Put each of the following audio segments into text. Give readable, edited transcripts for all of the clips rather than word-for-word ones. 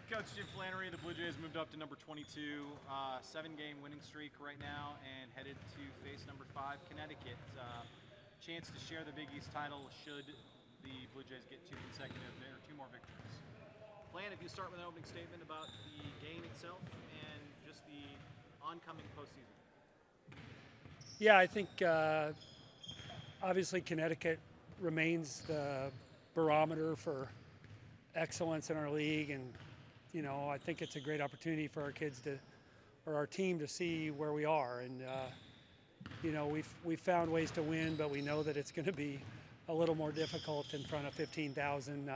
Coach Jim Flanery, the Blue Jays moved up to number 22, 7-game winning streak right now, and headed to face number 5, Connecticut. Chance to share the Big East title should the Blue Jays get 2 more victories. Flan, if you start with an opening statement about the game itself and just the oncoming postseason. Yeah, I think obviously Connecticut remains the barometer for excellence in our league, and you know, I think it's a great opportunity for our kids to, or our team to see where we are. And you know, we've found ways to win, but we know that it's going to be a little more difficult in front of 15,000.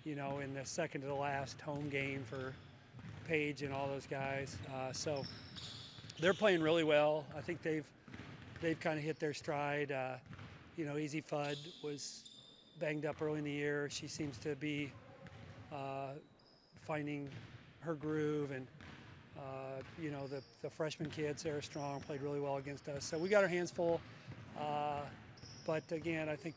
You know, in the second to the last home game for Paige and all those guys. So they're playing really well. I think they've kind of hit their stride. You know, Easy Fudd was banged up early in the year. She seems to be finding her groove, and you know, the freshman kid Sarah Strong played really well against us. So we got our hands full. But again, I think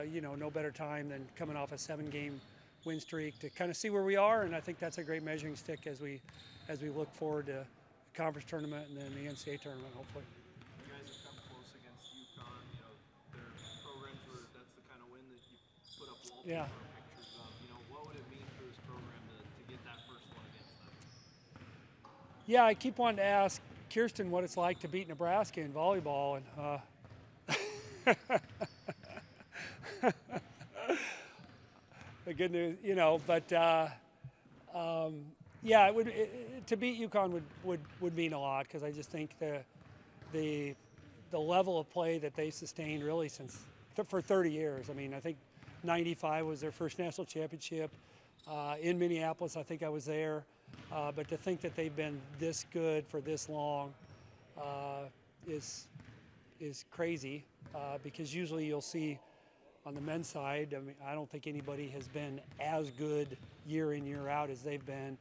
you know, no better time than coming off a 7-game win streak to kind of see where we are, and I think that's a great measuring stick as we look forward to the conference tournament and then the NCAA tournament, hopefully. You guys have come close against UConn. You know, their programs were, that's the kind of win that you put up wallpaper pictures of. You know, what would it mean for this program to get that first one against them? Yeah, I keep wanting to ask Kirsten what it's like to beat Nebraska in volleyball, and the good news, you know, but yeah, it would to beat UConn would mean a lot, because I just think the level of play that they sustained really since for 30 years. I mean, I think '95 was their first national championship in Minneapolis. I think I was there, but to think that they've been this good for this long is crazy, because usually you'll see on the men's side, I mean, I don't think anybody has been as good year in, year out as they've been.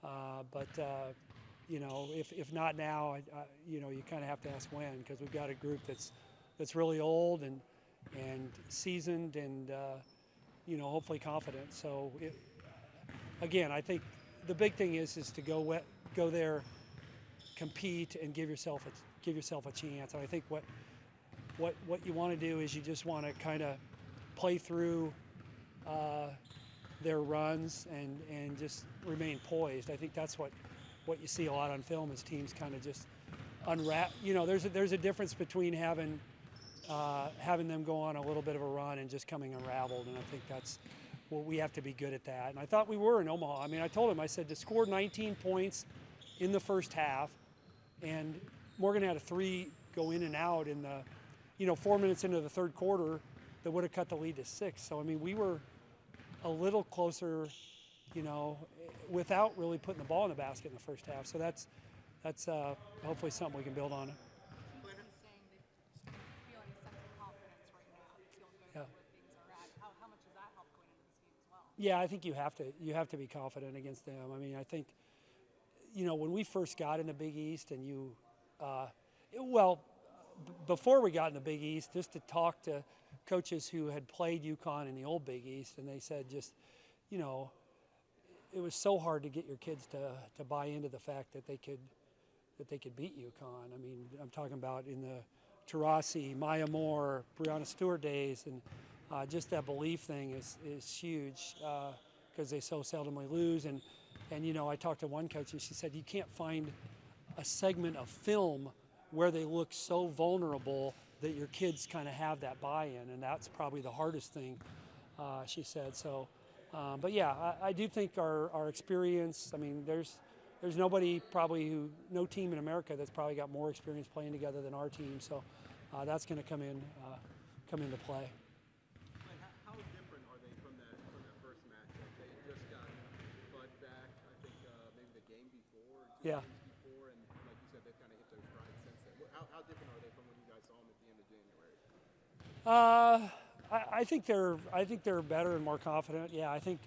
But you know, if not now, you know, you kind of have to ask when, because we've got a group that's really old and seasoned and you know, hopefully confident. So again, I think the big thing is to go there, compete, and give yourself a chance. And I think what you want to do is you just want to kind of play through their runs and just remain poised. I think that's what you see a lot on film, is teams kind of just unwrap. You know, there's a difference between having them go on a little bit of a run and just coming unraveled, and I think that's what we have to be good at that. And I thought we were in Omaha. I mean, I told him, I said, to score 19 points in the first half, and Morgan had a 3 go in and out in the, you know, 4 minutes into the third quarter that would have cut the lead to 6. So, I mean, we were a little closer, you know, without really putting the ball in the basket in the first half. So that's hopefully something we can build on. How much does that help going into this game as well? Yeah, I think you have to be confident against them. I mean, I think, you know, when we first got in the Big East, and before we got in the Big East, just to talk to coaches who had played UConn in the old Big East, and they said, just, you know, it was so hard to get your kids to buy into the fact that they could beat UConn. I mean, I'm talking about in the Taurasi, Maya Moore, Brianna Stewart days, and just that belief thing is huge, because they so seldomly lose. And you know, I talked to one coach, and she said you can't find a segment of film where they look so vulnerable that your kids kind of have that buy-in, and that's probably the hardest thing, she said. So, but yeah, I do think our experience, I mean, there's nobody probably no team in America that's probably got more experience playing together than our team. So that's going to come into play. How different are they from that first matchup? They just got Bud back, I think maybe the game before, Yeah. games before, and like you said, they've kind of hit their stride since then. How different are they from when you guys saw them at the end of January? I think they're better and more confident. Yeah, I think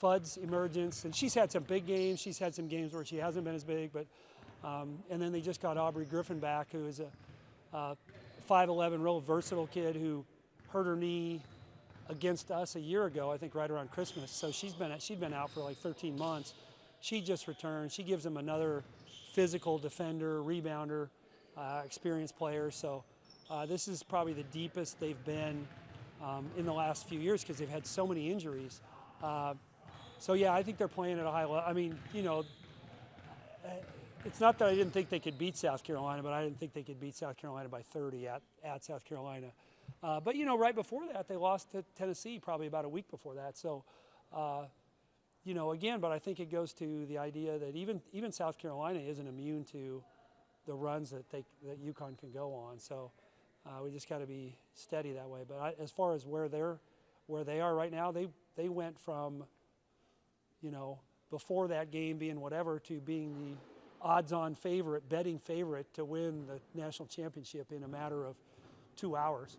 Fudd's emergence, and she's had some big games. She's had some games where she hasn't been as big, but and then they just got Aubrey Griffin back, who is a 5'11", real versatile kid who hurt her knee against us a year ago, I think right around Christmas. So she'd been out for like 13 months, she just returned. She gives them another physical defender, rebounder, experienced player. So this is probably the deepest they've been in the last few years because they've had so many injuries. So yeah, I think they're playing at a high level. I mean, you know, it's not that I didn't think they could beat South Carolina, but I didn't think they could beat South Carolina by 30 at South Carolina. But you know, right before that, they lost to Tennessee probably about a week before that. So, you know, again, but I think it goes to the idea that even South Carolina isn't immune to the runs that UConn can go on. So we just got to be steady that way. But as far as where they are right now, they went from, you know, before that game being whatever to being the odds-on favorite, betting favorite to win the national championship in a matter of 2 hours.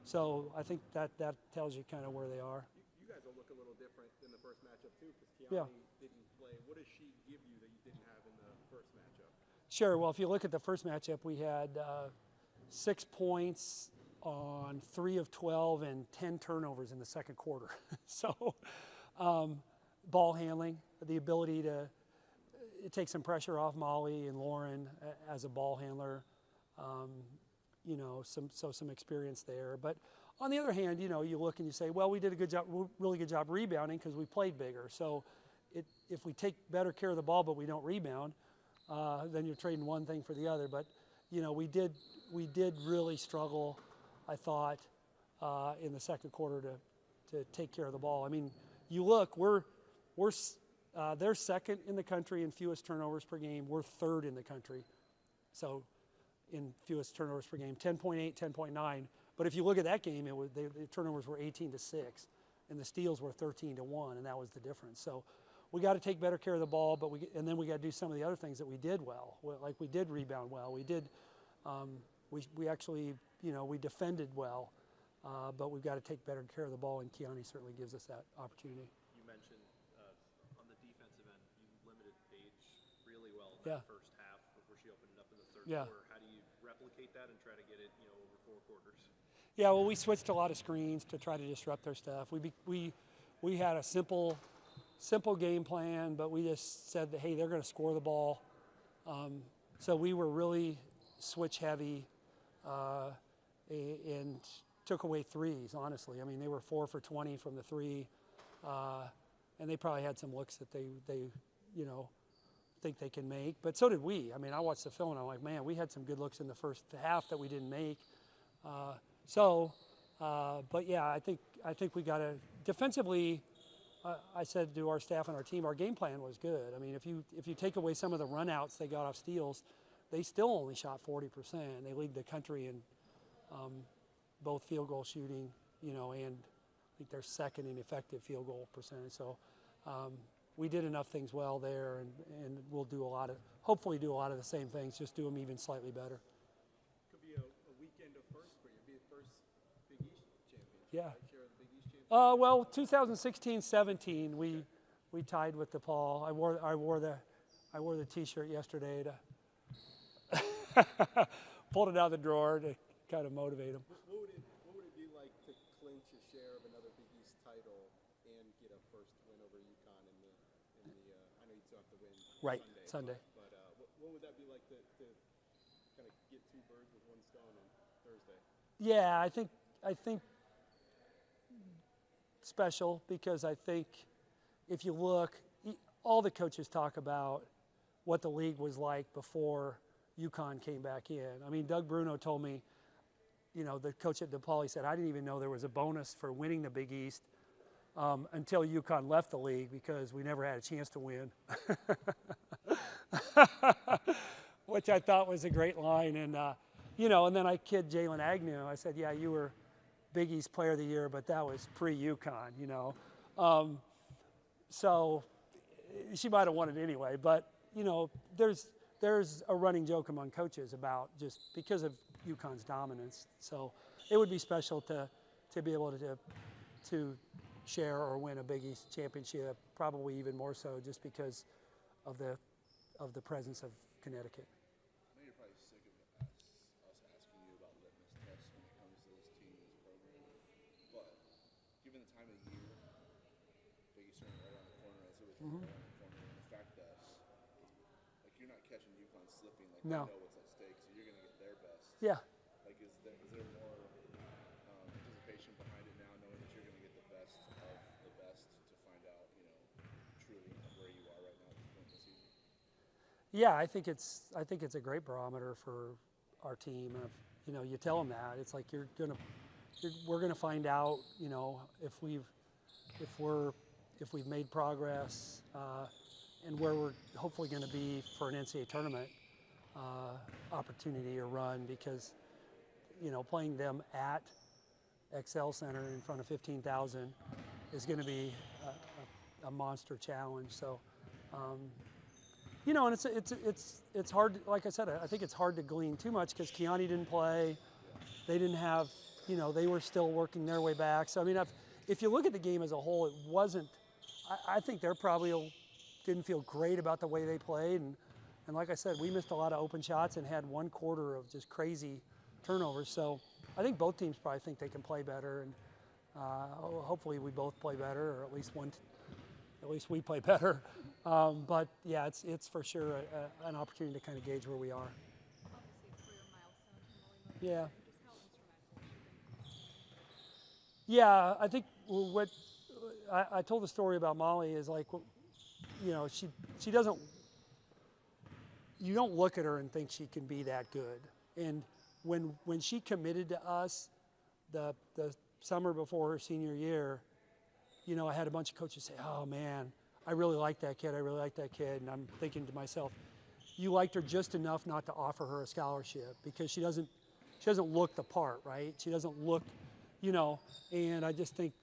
So I think that tells you kind of where they are. You guys will look a little different in the first matchup too, because Kianna didn't play. What does she give you that you didn't have in the first matchup? Sure. Well, if you look at the first matchup, we had 6 points on 3 of 12 and 10 turnovers in the second quarter. So ball handling, the ability to take some pressure off Molly and Lauren as a ball handler. You know, some experience there. But on the other hand, you know, you look and you say, well, we did a good job, really good job rebounding because we played bigger. So if we take better care of the ball but we don't rebound, then you're trading one thing for the other. But you know, we did really struggle, I thought, in the second quarter to take care of the ball. I mean, you look, they're second in the country in fewest turnovers per game. We're third in the country. So in fewest turnovers per game, 10.8, 10.9. But if you look at that game, the turnovers were 18-6, and the steals were 13-1, and that was the difference. So we got to take better care of the ball, and then we got to do some of the other things that we did well. Like we did rebound well. We did. We actually, you know, we defended well, but we've got to take better care of the ball, and Kianna certainly gives us that opportunity. You mentioned on the defensive end, you limited Paige really well in that first half before she opened it up in the third quarter. How do you replicate that and try to get it, you know, over 4 quarters? Yeah, well, we switched a lot of screens to try to disrupt their stuff. We had a simple game plan, but we just said that, hey, they're going to score the ball. So we were really switch heavy and took away threes, honestly. I mean, they were 4 for 20 from the three, and they probably had some looks that they you know, think they can make, but so did we. I mean, I watched the film and I'm like, man, we had some good looks in the first half that we didn't make. But yeah, I think we got to defensively. I said to our staff and our team, our game plan was good. I mean, if you take away some of the runouts they got off steals, they still only shot 40%. They lead the country in both field goal shooting, you know, and I think they're second in effective field goal percentage. So we did enough things well there, and we'll hopefully do a lot of the same things, just do them even slightly better. Could be a weekend of first for you. Be the first Big East championship. Yeah. Right? Share of the Big East championship. Well, 2016-17, we tied with DePaul. I wore the T-shirt yesterday to pulled it out of the drawer to kind of motivate them. What would it be like to clinch a share of another Big East title and get a first win over UConn in the I know you still have to win Sunday. But what would that be like to kind of get 2 birds with 1 stone on Thursday? Yeah, I think special, because I think if you look, all the coaches talk about what the league was like before UConn came back in. I mean, Doug Bruno told me, you know, the coach at DePaul, he said, I didn't even know there was a bonus for winning the Big East until UConn left the league, because we never had a chance to win. Which I thought was a great line. And, you know, and then I kid Jalen Agnew. I said, yeah, you were Big East Player of the Year, but that was pre-UConn, you know. So she might have won it anyway. But, you know, there's a running joke among coaches about just because of UConn's dominance. So it would be special to be able to share or win a Big East championship, probably even more so just because of the presence of Connecticut. I know you're probably sick of us asking you about litmus tests when it comes to this team and this program, but given the time of the year, Big East are right around the corner, as it was right around the corner, and the fact that slipping. Like No. they know what's at stake, so you're going to get their best. Yeah. Like, is there more anticipation behind it now, knowing that you're going to get the best of the best to find out, truly where you are right now at this point in the season? Yeah, I think it's a great barometer for our team. And you tell them that it's like we're gonna find out, if we've made progress and where we're hopefully going to be for an NCAA tournament opportunity or run, because playing them at XL Center in front of 15,000 is going to be a monster challenge. So. And it's hard. Like I said, I think it's hard to glean too much because Kianna didn't play. They didn't have, they were still working their way back. So I mean, if you look at the game as a whole, it wasn't. I think they're probably didn't feel great about the way they played, and like I said, we missed a lot of open shots and had one quarter of just crazy turnovers. So I think both teams probably think they can play better, and hopefully we both play better, or at least we play better. But yeah, it's for sure an opportunity to kind of gauge where we are. Obviously, a career milestone for Molly Mogensen. Yeah. Just how instrumental has she been? Yeah, I think what I told the story about Molly is like, she doesn't. You don't look at her and think she can be that good. And when she committed to us, the summer before her senior year, I had a bunch of coaches say, "Oh man, I really like that kid. I really like that kid." And I'm thinking to myself, you liked her just enough not to offer her a scholarship because she doesn't look the part, right? She doesn't look, and I just think,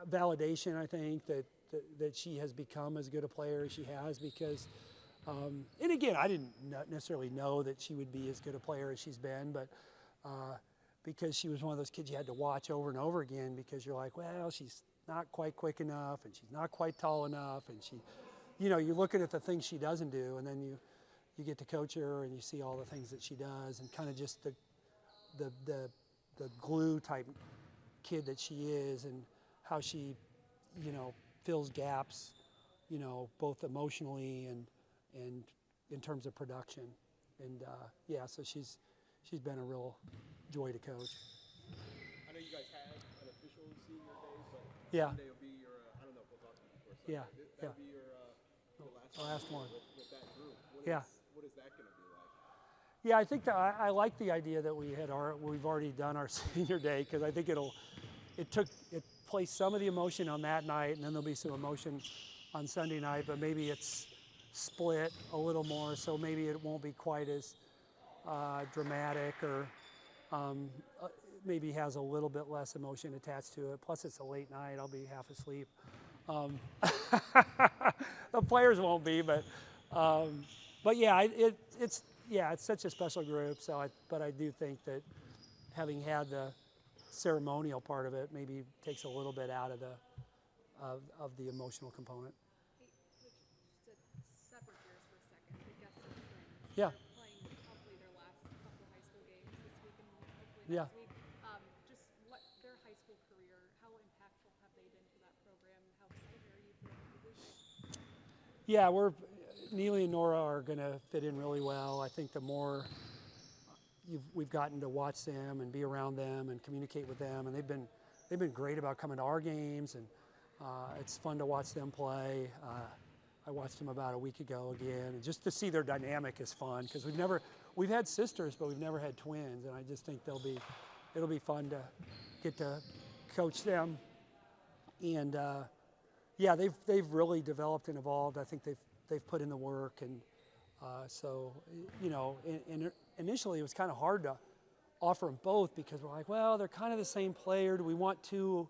validation, I think, that she has become as good a player as she has because, and again, I didn't necessarily know that she would be as good a player as she's been, but because she was one of those kids you had to watch over and over again because you're like, well, she's not quite quick enough and she's not quite tall enough, and she, you're looking at the things she doesn't do, and then you get to coach her and you see all the things that she does, and kind of just the glue type kid that she is, and how she, fills gaps, both emotionally and in terms of production, and so she's been a real joy to coach. I know you guys had an official senior day, but Yeah. Sunday will be your, I don't know if we'll talk to you before Sunday. Yeah, That'll yeah. be your Last one. with that group. Yeah. What is that going to be like? Yeah, I think that I like the idea that we've already done our senior day, because I think it placed some of the emotion on that night, and then there'll be some emotion on Sunday night, but maybe it's split a little more, so maybe it won't be quite as dramatic, or maybe has a little bit less emotion attached to it. Plus, it's a late night; I'll be half asleep. The players won't be, but yeah, it's such a special group. So, but I do think that having had the ceremonial part of it maybe takes a little bit out of the emotional component. Hey, Coach, just to separate gears for a second, the Gessert twins. Yeah. They're playing hopefully their last couple high school games this week and hopefully Yeah. next week. Just what their high school career, how impactful have they been to that program, and how excited are you for them to be Blue Jays? Yeah, Neely and Nora are going to fit in really well. I think the more we've gotten to watch them and be around them and communicate with them, and they've been great about coming to our games, and it's fun to watch them play. I watched them about a week ago again, and just to see their dynamic is fun, because we've had sisters, but we've never had twins, and I just think it'll be fun to get to coach them. And yeah, they've really developed and evolved. I think they've put in the work, and so initially it was kind of hard to offer them both, because we're like, well, they're kind of the same player. Do we want two?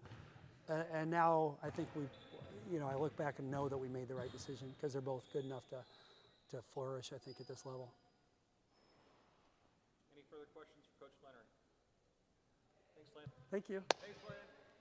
And now I think I look back and know that we made the right decision, because they're both good enough to flourish, I think, at this level. Any further questions for Coach Flanery? Thanks, Lane. Thank you. Thanks, Lane.